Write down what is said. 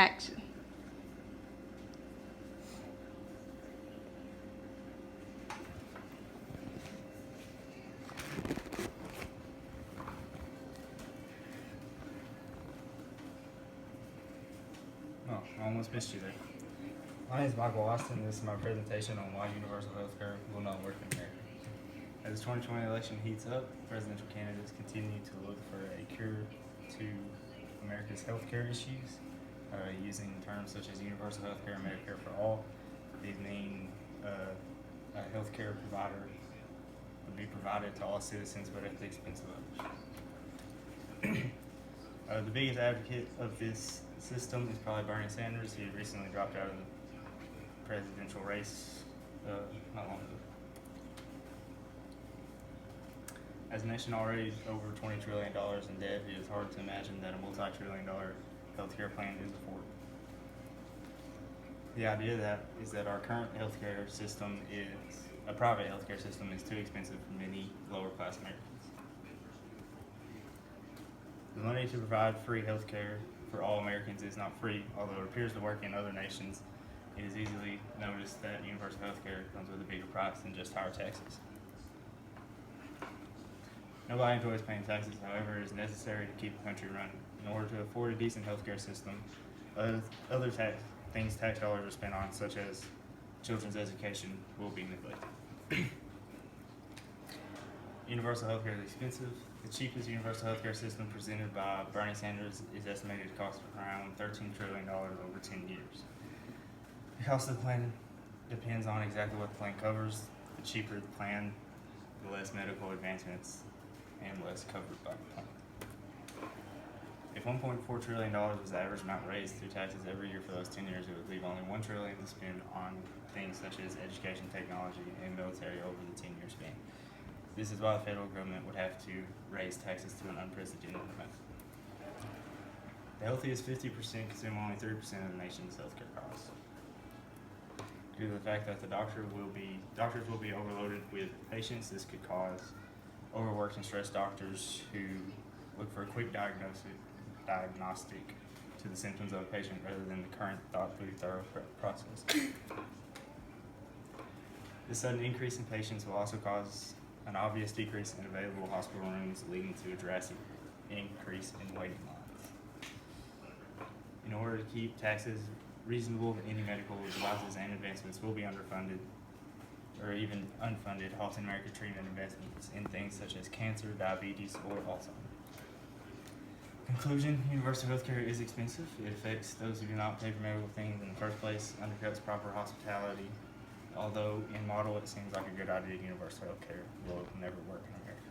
Action. Oh, I almost missed you there. My name is Michael Austin. This is my presentation on why universal health care will not work in America. As the 2020 election heats up, presidential candidates continue to look for a cure to America's healthcare issues using terms such as universal health care and Medicare for all. These mean a healthcare provider would be provided to all citizens but at the expense of others. The biggest advocate of this system is probably Bernie Sanders. He recently dropped out of the presidential race not long ago. As a nation already over $20 trillion in debt, it is hard to imagine that a multi-trillion-dollar healthcare plan is affordable. The idea is that our current healthcare system a private healthcare system is too expensive for many lower-class Americans. The money to provide free healthcare for all Americans is not free, although it appears to work in other nations. It is easily noticed that universal healthcare comes with a bigger price than just higher taxes. Nobody enjoys paying taxes, however, it is necessary to keep the country running. In order to afford a decent healthcare system, other things tax dollars are spent on, such as children's education, will be neglected. Universal healthcare is expensive. The cheapest universal healthcare system presented by Bernie Sanders is estimated to cost around $13 trillion over 10 years. The cost of the plan depends on exactly what the plan covers. The cheaper the plan, the less medical advancements and less covered by the plan. If $1.4 trillion was the average amount raised through taxes every year for those 10 years, it would leave only $1 trillion to spend on things such as education, technology, and military over the 10-year span. This is why the federal government would have to raise taxes to an unprecedented amount. The healthiest 50% consume only 3% of the nation's healthcare costs. Due to the fact that doctors will be overloaded with patients, this could cause overworked and stressed doctors who look for a quick diagnostic to the symptoms of a patient rather than the current thorough process. The sudden increase in patients will also cause an obvious decrease in available hospital rooms, leading to a drastic increase in waiting lines. In order to keep taxes reasonable, any medical devices and advancements will be underfunded or even unfunded, halting American treatment advancements in things such as cancer, diabetes, or Alzheimer's. Conclusion: universal healthcare is expensive. It affects those who do not pay for medical things in the first place, undercuts proper hospitality. Although in model it seems like a good idea, universal healthcare will never work in America.